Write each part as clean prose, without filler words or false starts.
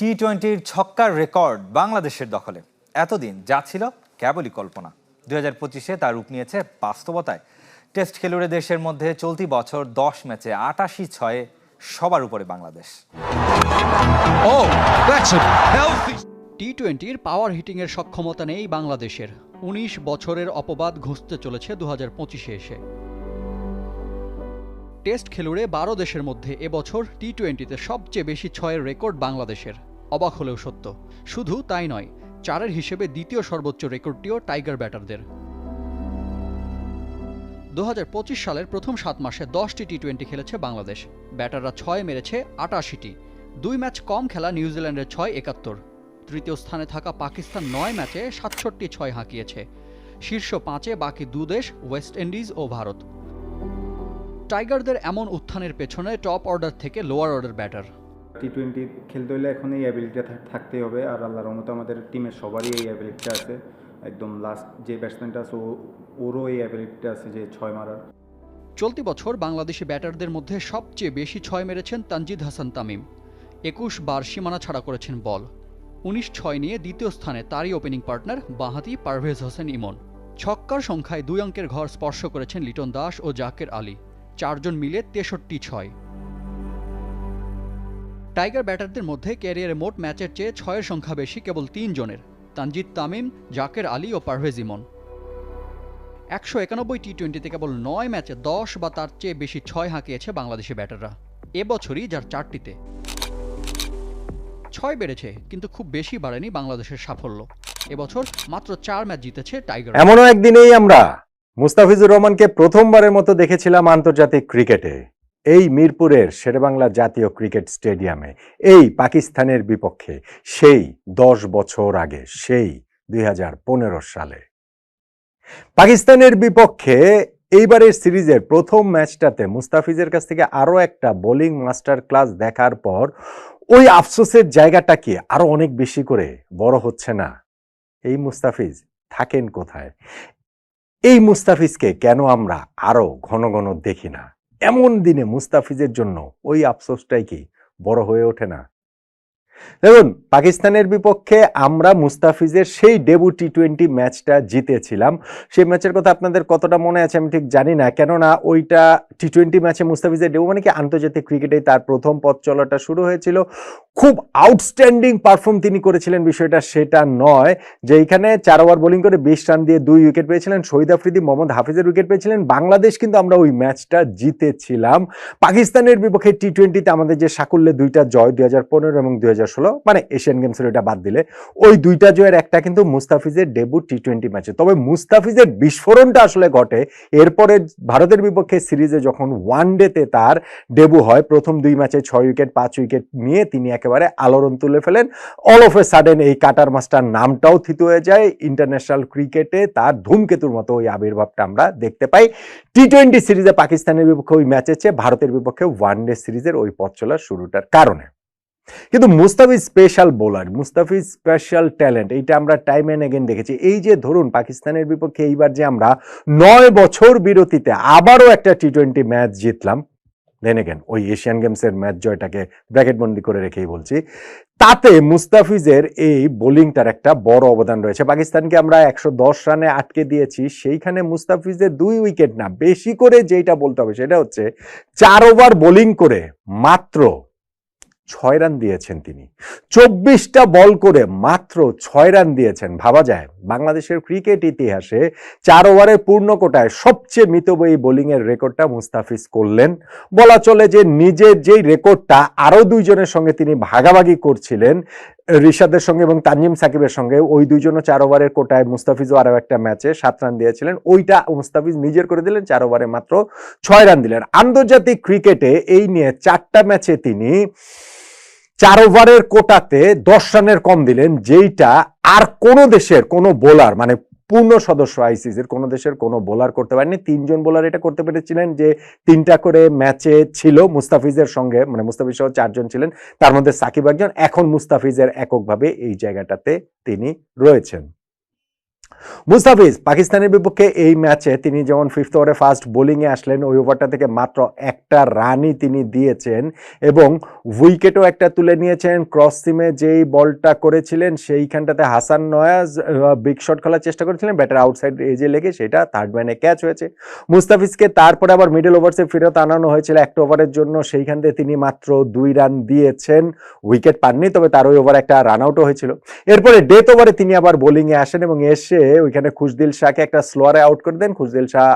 টি-20-র ছক্কার record বাংলাদেশের দখলে। এতদিন যা ছিল কেবলই কল্পনা, 2025-এ তার রূপ নিয়েছে বাস্তবতায়। টেস্ট খেলুড়ে দেশের মধ্যে চলতি বছর 10 ম্যাচে 88-6 সবার উপরে বাংলাদেশ। টি-20-র পাওয়ার হিটিংয়ের সক্ষমতা নেই বাংলাদেশের। 19 বছরের অপবাদ ঘুষতে চলেছে 2025-এ এসে। টেস্ট খেলুড়ে 12 দেশের মধ্যে এবছর টি-20-তে সবচেয়ে বেশি ছয়ের রেকর্ড বাংলাদেশের। অবাক হলেও সত্য। শুধু তাই নয়, চারের হিসেবে দ্বিতীয় সর্বোচ্চ রেকর্ডটিও টাইগার ব্যাটারদের। 2025 সালের প্রথম 7 মাসে 10টি টি-20 খেলেছে বাংলাদেশ। ব্যাটাররা 6 মেরেছে 88টি। 2 ম্যাচ কম খেলা নিউজিল্যান্ডের 6 71। তৃতীয় স্থানে থাকা পাকিস্তান 9 ম্যাচে 67 6 হাঁকিয়েছে। শীর্ষ 5-এ বাকি 2 দেশ ওয়েস্ট ইন্ডিজ ও ভারত। টাইগারদের এমন উত্থানের পেছনে টপ অর্ডার থেকে লোয়ার অর্ডার ব্যাটার। টি-20 খেলতে হলে এখন এই অ্যাবিলিটিটা থাকতেই হবে, আর আল্লাহর রহমতে আমাদের টিমের সবারই এই অ্যাবিলিটিটা আছে। একদম লাস্ট যে ব্যাটসম্যানটা আছে ওরও এই অ্যাবিলিটিটা আছে যে 6 মারার। চলতি বছর বাংলাদেশি ব্যাটারদের মধ্যে সবচেয়ে বেশি 6 মেরেছেন তানজিদ হাসান তামিম। 21 বার সীমানা ছাড়া করেছেন বল। 19-6 নিয়ে দ্বিতীয় স্থানে তারই ওপেনিং পার্টনার বাঁহাতি পারভেজ হোসেন ইমন। ছক্কার সংখ্যায় 2 অঙ্কের ঘর স্পর্শ করেছেন লিটন দাস ও জাকের আলী। 4 জন মিলে 63-6। টাইগার ব্যাটারদের মধ্যে ক্যারিয়ারে মোট ম্যাচের চেয়ে 6-এর সংখ্যা বেশি কেবল 3 জনের, তানজিদ তামিম, জাকের আলী ও পারভেজ ইমন। 191 টি-20-তে কেবল 9 ম্যাচে 10 বা তার চেয়ে বেশি 6 হাঁকিয়েছে বাংলাদেশি ব্যাটাররা। এবছরই যার 4টিতে 6 বেড়েছে, কিন্তু খুব বেশি বাড়েনি বাংলাদেশের সাফল্য। এবছর মাত্র 4 ম্যাচ জিতেছে টাইগার। এমনও একদিনেই আমরা মুস্তাফিজুর রহমানকে প্রথমবারের মতো দেখেছিলাম আন্তর্জাতিক ক্রিকেটে, এই মিরপুরের শেরেবাংলা জাতীয় ক্রিকেট স্টেডিয়ামে, এই পাকিস্তানের বিপক্ষে, সেই 10 বছর আগে, সেই 2015 সালে। পাকিস্তানের বিপক্ষে এইবারের সিরিজের প্রথম ম্যাচটাতে মুস্তাফিজের কাছ থেকে আরো একটা বোলিং মাস্টার ক্লাস দেখার পর ওই আফসোসের জায়গাটা কি আরো অনেক বেশি করে বড় হচ্ছে না? এই মুস্তাফিজ থাকেন কোথায়? এই মুস্তাফিজকে কেন আমরা আরো ঘন ঘন দেখি না? এমন দিনে মুস্তাফিজের জন্য ওই আফসোসটাই কি বড় হয়ে ওঠে না? দেখুন, পাকিস্তানের বিপক্ষে আমরা মুস্তাফিজের সেই ডেবু টি-20 ম্যাচটা জিতেছিলাম। সেই ম্যাচের কথা আপনাদের কতটা মনে আছে আমি ঠিক জানি না, কেননা ওইটা টি-20 ম্যাচে মুস্তাফিজের ডেবু মানে কি আন্তর্জাতিক ক্রিকেটেই তার প্রথম পথ চলাটা শুরু হয়েছিল। খুব আউটস্ট্যান্ডিং পারফর্ম তিনি করেছিলেন, বিষয়টা সেটা নয় যে এইখানে 4 ওভার বোলিং করে 20 রান দিয়ে 2 উইকেট পেয়েছিলেন, শহীদ আফ্রিদি, মোহাম্মদ হাফিজের উইকেট পেয়েছিলেন বাংলাদেশ, কিন্তু আমরা ওই ম্যাচটা জিতেছিলাম। পাকিস্তানের বিপক্ষে টি-20-তে আমাদের যে সাকুল্যে 2টা জয় 2015 এবং 2016, মানে এশিয়ান গেমসের ওইটা বাদ দিলে ওই 2টা জয়ের একটা কিন্তু মুস্তাফিজের ডেবু টি-20 ম্যাচে। তবে মুস্তাফিজের বিস্ফোরণটা আসলে ঘটে এরপরে ভারতের বিপক্ষে সিরিজে, যখন ওয়ানডেতে তার ডেবু হয়। প্রথম 2 ম্যাচে 6 উইকেট 5 উইকেট নিয়ে তিনি একেবারে আলোড়ন তুলে ফেলেন। অল অফ এ সাডেন এই কাটার মাস্টার নামটাও থিতু হয়ে যায়। ইন্টারন্যাশনাল ক্রিকেটে তার ধূমকেতুর মতো ওই আবির্ভাবটা আমরা দেখতে পাই। টি-20 সিরিজে পাকিস্তানের বিপক্ষে ওই ম্যাচের চেয়ে ভারতের বিপক্ষে ওয়ানডে সিরিজের ওই পথ চলার শুরুটার কারণে। কিন্তু Mustafiz special bowler, Mustafiz special talent, এইটা আমরা টাইম এন্ড এগেন দেখেছি। এই যে ধরুন পাকিস্তানের বিপক্ষে এইবার যে আমরা 9 বছর বিরতিতে আবারও একটা টি-20 ম্যাচ জিতলাম, দেন এগেন ওই এশিয়ান গেমসের ম্যাচ জয়টাকে ব্র্যাকেট বন্দি করে রেখেই বলছি, তাতে মুস্তাফিজের এই বোলিংটার একটা বড় অবদান রয়েছে। পাকিস্তানকে আমরা 110 রানে আটকে দিয়েছি, সেইখানে মুস্তাফিজের 2 উইকেট না, বেশি করে যেটা বলতে হবে সেটা হচ্ছে 4 ওভার বোলিং করে মাত্র 6 রান দিয়েছেন তিনি। 24টা বল করে মাত্র 6 রান দিয়েছেন। ভাবা যায় বাংলাদেশের ক্রিকেট ইতিহাসে 4 ওভারের পূর্ণ কোটায় সবচেয়ে মিতব্যয়ী বোলিং এর রেকর্ডটা মুস্তাফিজ করলেন। বলা চলে যে নিজের যেই রেকর্ডটা আরো 2 জনের সঙ্গে তিনি ভাগাভাগি করছিলেন, রিশাদের সঙ্গে এবং তানজিম সাকিবের সঙ্গে, ওই 2 জনও 4 ওভারের কোটায়, মুস্তাফিজও আরো একটা ম্যাচে 7 রান দিয়েছিলেন, ওইটা মুস্তাফিজ নিজের করে দিলেন, 4 ওভারে মাত্র 6 রান দিলেন। আন্তর্জাতিক ক্রিকেটে এই নিয়ে 4টা ম্যাচে তিনি 4 ওভারের কোটাতে 10 রানের কম দিলেন, যেইটা আর কোন দেশের কোন বোলার, মানে পূর্ণ সদস্য আইসিসির কোন দেশের কোন বোলার করতে পারেনি। 3 জন বোলার এটা করতে পেরেছিলেন, যে 3টা করে ম্যাচে ছিল মুস্তাফিজের সঙ্গে, মানে মুস্তাফিজ সহ 4 জন ছিলেন, তার মধ্যে সাকিব একজন। এখন মুস্তাফিজের এককভাবে এই জায়গাটাতে তিনি রয়েছেন। মুস্তাফিজ পাকিস্তানের বিপক্ষে এই ম্যাচে তিনি যেমন ফিফথ ওভারে ফার্স্ট বোলিংয়ে আসলেন, ওই ওভারটা থেকে মাত্র একটা রানই তিনি দিয়েছেন এবং উইকেটও একটা তুলে নিয়েছেন। ক্রস সিমে যেই বলটা করেছিলেন সেইখানটাতে হাসান নয়াজ বিগ শট খেলার চেষ্টা করেছিলেন, ব্যাটার আউটসাইড এজে লেগে সেটা থার্ড ম্যানে ক্যাচ হয়েছে। মুস্তাফিজকে তারপরে আবার মিডল ওভার্সে ফেরত আনানো হয়েছিল একটা ওভারের জন্য, সেইখান থেকে তিনি মাত্র 2 রান দিয়েছেন, উইকেট পাননি, তবে তার ওই ওভার একটা রান আউটও হয়েছিল। এরপরে ডেথ ওভারে তিনি আবার বোলিংয়ে আসেন এবং এসে ওইখানে খুশদিল শাহকে একটা স্লোয়ারে আউট করে দেন। খুশদিল শাহ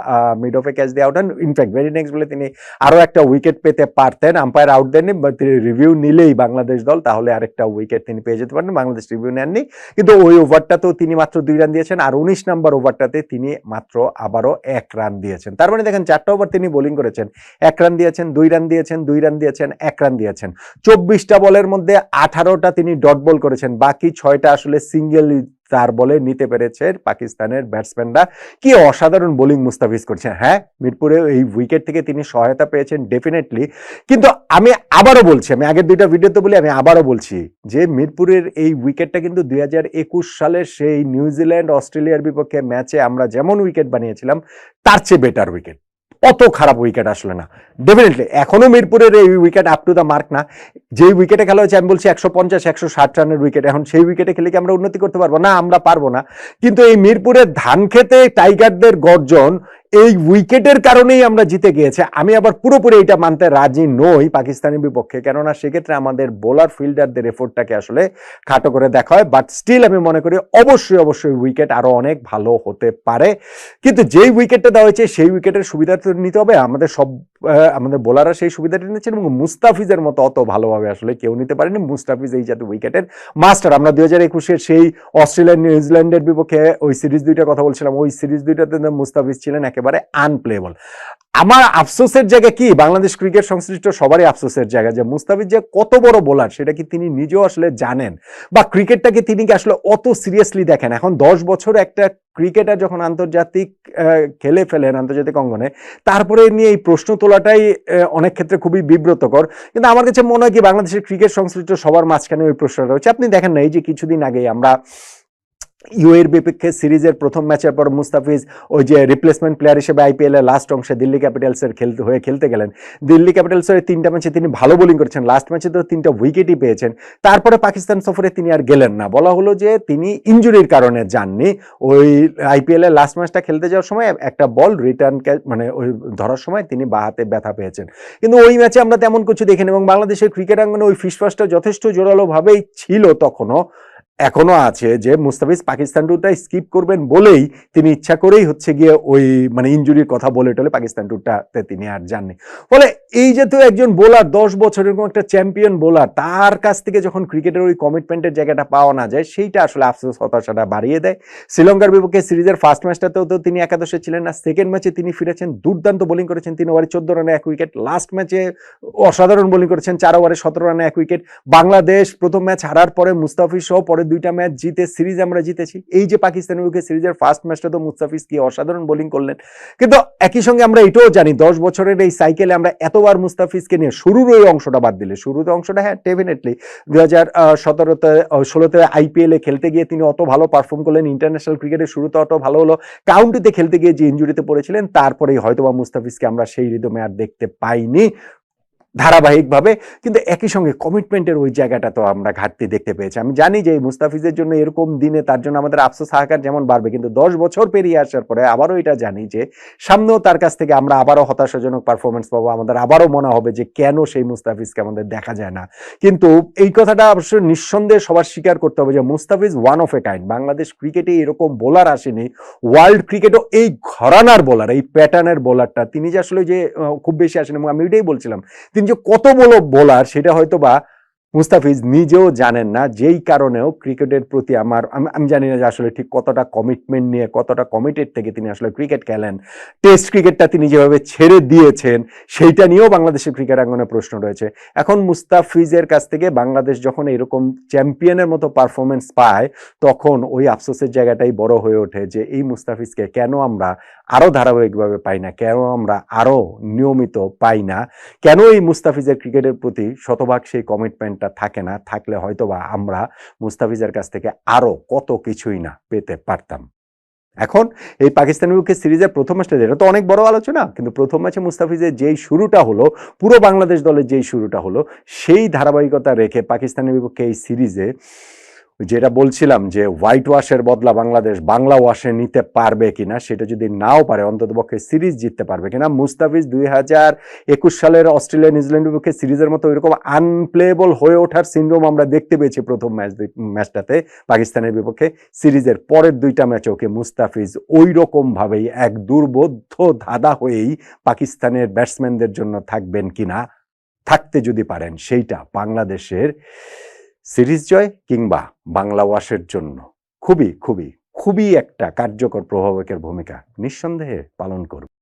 মিড অফে ক্যাচ দিয়ে আউট হন। ইনফ্যাক্ট ভেরি নেক্সট বলে তিনি আরো একটা উইকেট পেতে পারতেন, আম্পায়ার আউট দেননি, তিনি রিভিউ নিলেই বাংলাদেশ দল তাহলে আরেকটা উইকেট তিনি পেয়ে যেতে পারেন, বাংলাদেশ রিভিউ নেননি। কিন্তু ওই ওভারটাতেও তিনি মাত্র 2 রান দিয়েছেন আর 19 নম্বর ওভারটাতে তিনি মাত্র আবারও 1 রান দিয়েছেন। তার মানে দেখেন 4টা ওভার তিনি বোলিং করেছেন, 1 রান দিয়েছেন, 2 রান দিয়েছেন, 2 রান দিয়েছেন, 1 রান দিয়েছেন। 24টা বলের মধ্যে 18টা তিনি ডট বল করেছেন, বাকি 6টা আসলে সিঙ্গেল তার বলে নিতে পেরেছে পাকিস্তানের ব্যাটসম্যানরা। কি অসাধারণ বোলিং মুস্তাফিজ করছেন। হ্যাঁ, মিরপুরে এই উইকেট থেকে তিনি সহায়তা পেয়েছেন ডেফিনেটলি, কিন্তু আমি আবারও বলছি, আমি আগের 2টা ভিডিওতে বলি, আমি আবারও বলছি যে মিরপুরের এই উইকেটটা কিন্তু 2021 সালের সেই নিউজিল্যান্ড অস্ট্রেলিয়ার বিপক্ষে ম্যাচে আমরা যেমন উইকেট বানিয়েছিলাম তার চেয়ে বেটার উইকেট, অত খারাপ উইকেট আসলে না। ডেফিনেটলি এখনো মিরপুরের এই wicket up to the mark না। যেই উইকেটে খেলা হয়েছে আমি বলছি 150-160 রানের উইকেট, এখন সেই উইকেটে খেলে কি আমরা উন্নতি করতে পারবো? না, আমরা পারবো না। কিন্তু এই মিরপুরের ধান খেতে টাইগারদের গর্জন এই উইকেটের কারণেই আমরা জিতে গিয়েছে। আমি আবার পুরোপুরি এটা মানতে রাজি নই পাকিস্তানের বিপক্ষে, কেননা সেক্ষেত্রে আমাদের বোলার ফিল্ডারদের এফোর্টটাকে আসলে খাটো করে দেখা হয়। বাট স্টিল আমি মনে করি অবশ্যই উইকেট আরো অনেক ভালো হতে পারে, কিন্তু যেই উইকেটটা দেওয়া হয়েছে সেই উইকেটের সুবিধা তো নিতে হবে। আমাদের বোলাররা সেই সুবিধাটা নিচ্ছেন এবং মুস্তাফিজের মতো অত ভালোভাবে আসলে কেউ নিতে পারেনি। মুস্তাফিজ এই জাতীয় উইকেটের মাস্টার। আমরা 2021-এর সেই অস্ট্রেলিয়া নিউজিল্যান্ডের বিপক্ষে ওই সিরিজ 2টার কথা বলছিলাম, ওই সিরিজ 2টাতে মুস্তাফিজ ছিলেন একেবারে আনপ্লেয়েবল। আমার আফসোসের জায়গা কি, বাংলাদেশ ক্রিকেট সংশ্লিষ্ট সবারই আফসোসের জায়গা যে মুস্তাফিজ যে কত বড় বোলার সেটা কি তিনি নিজেও আসলে জানেন, বা ক্রিকেটটাকে তিনি কি আসলে অত সিরিয়াসলি দেখেন? এখন 10 বছর একটা ক্রিকেটার যখন আন্তর্জাতিক খেলে ফেলেন আন্তর্জাতিক অঙ্গনে, তারপরে নিয়ে এই প্রশ্ন তোলাটাই অনেক ক্ষেত্রে খুবই বিব্রতকর। কিন্তু আমার কাছে মনে হয় কি বাংলাদেশের ক্রিকেট সংশ্লিষ্ট সবার মাঝখানে ওই প্রশ্নটা রয়েছে। আপনি দেখেন না, এই যে কিছুদিন আগেই আমরা ইউএর বিপক্ষে সিরিজের প্রথম ম্যাচের পর মুস্তাফিজ ওই যে রিপ্লেসমেন্ট প্লেয়ার হিসেবে আইপিএল এর লাস্ট অংশে দিল্লি ক্যাপিটালসের খেলতে গেলেন। দিল্লি ক্যাপিটালসের 3টা ম্যাচে তিনি ভালো বোলিং করেছেন, লাস্ট ম্যাচে তো 3টা উইকেটই পেয়েছেন। তারপরে পাকিস্তান সফরে তিনি আর গেলেন না, বলা হলো যে তিনি ইনজুরির কারণে যাননি। ওই আইপিএল এর লাস্ট ম্যাচটা খেলতে যাওয়ার সময় একটা বল রিটার্ন মানে ওই ধরার সময় তিনি বাঁ হাতে ব্যথা পেয়েছেন। কিন্তু ওই ম্যাচে আমরা তেমন কিছু দেখিনি এবং বাংলাদেশের ক্রিকেট আঙ্গনে ওই ফিসফাসটা যথেষ্ট জোরালোভাবেই ছিল তখনও, এখনো আছে যে মুস্তাফিজ পাকিস্তান ট্যুরটা স্কিপ করবেন বলেই তিনি ইচ্ছা করেই হচ্ছে গিয়ে ওই মানে ইনজুরির কথা বলে টলে পাকিস্তান ট্যুরটাতে তিনি আর যাননি। ফলে এই যে তো একজন বোলার 10 বছরের এরকম একটা চ্যাম্পিয়ন বোলার, তার কাছ থেকে যখন ক্রিকেটের ওই কমিটমেন্টের জায়গাটা পাওয়া না যায়, সেইটা আসলে আফসোস হতাশাটা বাড়িয়ে দেয়। শ্রীলঙ্কার বিপক্ষে সিরিজের ফার্স্ট ম্যাচটাতেও তো তিনি একাদশে ছিলেন না, সেকেন্ড ম্যাচে তিনি ফিরেছেন, দুর্দান্ত বোলিং করেছেন, 3 ওভারে 14 রানে 1 উইকেট। লাস্ট ম্যাচে অসাধারণ বোলিং করেছেন, 4 ওভারে 17 রানে 1 উইকেট। বাংলাদেশ প্রথম ম্যাচ হারার পরে মুস্তাফিজ সহ পরে 2টা ম্যাচ জিতে সিরিজ আমরা জিতেছি। এই যে পাকিস্তানের বিপক্ষে সিরিজের ফার্স্ট ম্যাচটা তো মুস্তাফিজ কি অসাধারণ বোলিং করলেন। কিন্তু একই সঙ্গে আমরা এটাও জানি 10 বছরের এই সাইকেলে আমরা এতবার মুস্তাফিজকে নিয়ে শুরুর ওই অংশটা বাদ দিলে, শুরুতে অংশটা হ্যাঁ ডেফিনেটলি 2017-16 আইপিএল এ খেলতে গিয়ে তিনি অত ভালো পারফর্ম করলেন, ইন্টারন্যাশনাল ক্রিকেটের শুরুতে অত ভালো হলো, কাউন্টিতে খেলতে গিয়ে যে ইনজুরিতে পড়েছিলেন তারপরেই হয়তোবা মুস্তাফিজকে আমরা সেই রিদমে আর দেখতে পাইনি ধারাবাহিকভাবে। কিন্তু একই সঙ্গে কমিটমেন্টের ওই জায়গাটা তো আমরা ঘাটতি দেখতে পেয়েছি। আমি জানি যে মুস্তাফিজের জন্য এরকম দিনে তার জন্য আমাদের আফসোস হাহাকার যেমন বাড়বে, কিন্তু 10 বছর পেরিয়ে আসার পরে আবারও এটা জানি যে সামনেও তার কাছ থেকে আমরা আবারও হতাশাজনক পারফরমেন্স পাবো, আমাদের আবারও মনে হবে যে কেন সেই মুস্তাফিজকে আমাদের দেখা যায় না। কিন্তু এই কথাটা অবশ্যই নিঃসন্দেহে সবার স্বীকার করতে হবে যে Mustafiz one of a kind. Bangladesh ক্রিকেটে এরকম বোলার আসেনি, ওয়ার্ল্ড ক্রিকেটও এই ঘরানার বোলার, এই প্যাটার্নের বোলারটা তিনি যে আসলে যে খুব বেশি আসেন, এবং আমি এটাই বলছিলাম তিনি যে কত বড় বোলার সেটা হয়তো বা মুস্তাফিজ নিজেও জানেন না, যেই কারণেও ক্রিকেটের প্রতি আমি জানি না যে আসলে ঠিক কতটা কমিটমেন্ট নিয়ে কতটা কমিটেড থেকে তিনি আসলে ক্রিকেট খেলেন। টেস্ট ক্রিকেটটা তিনি যেভাবে ছেড়ে দিয়েছেন সেইটা নিয়েও বাংলাদেশের ক্রিকেট আঙ্গনে প্রশ্ন রয়েছে। এখন মুস্তাফিজের কাছ থেকে বাংলাদেশ যখন এরকম চ্যাম্পিয়নের মতো পারফরমেন্স পায় তখন ওই আফসোসের জায়গাটাই বড় হয়ে ওঠে যে এই মুস্তাফিজকে কেন আমরা আরো ধারাবাহিকভাবে পাই না, কেন আমরা আরো নিয়মিত পাই না, কেন এই মুস্তাফিজের ক্রিকেটের প্রতি শতভাগ সেই কমিটমেন্টটা থাকে না। থাকলে হয়তোবা আমরা মুস্তাফিজের কাছ থেকে আরো কত কিছুই না পেতে পারতাম। এখন এই পাকিস্তানের বিপক্ষে সিরিজের প্রথম ম্যাচটা, এটা তো অনেক বড় আলোচনা, কিন্তু প্রথম ম্যাচে মুস্তাফিজের যেই শুরুটা হলো, পুরো বাংলাদেশ দলের যেই শুরুটা হলো, সেই ধারাবাহিকতা রেখে পাকিস্তানের বিপক্ষে এই সিরিজে যেটা বলছিলাম যে হোয়াইট ওয়াশের বদলা বাংলাদেশ বাংলা ওয়াশে নিতে পারবে কিনা, সেটা যদি নাও পারে অন্ততপক্ষে সিরিজ জিততে পারবে কিনা। মুস্তাফিজ 2021 সালের অস্ট্রেলিয়া নিউজিল্যান্ডের বিপক্ষে সিরিজের মতো ওইরকম আনপ্লেয়েবল হয়ে ওঠার সিনড্রোম আমরা দেখতে পেয়েছি প্রথম ম্যাচটাতে পাকিস্তানের বিপক্ষে। সিরিজের পরের দুইটা ম্যাচে ওকে মুস্তাফিজ ওই রকম ভাবেই এক দুর্বোধ্য ধাঁধা হয়েই পাকিস্তানের ব্যাটসম্যানদের জন্য থাকবেন কিনা, থাকতে যদি পারেন সেইটা বাংলাদেশের সিরিজ জয় কিংবা বাংলা ওয়াশের জন্য খুবই খুবই খুবই একটা কার্যকর প্রভাবকের ভূমিকা নিঃসন্দেহে পালন করবে।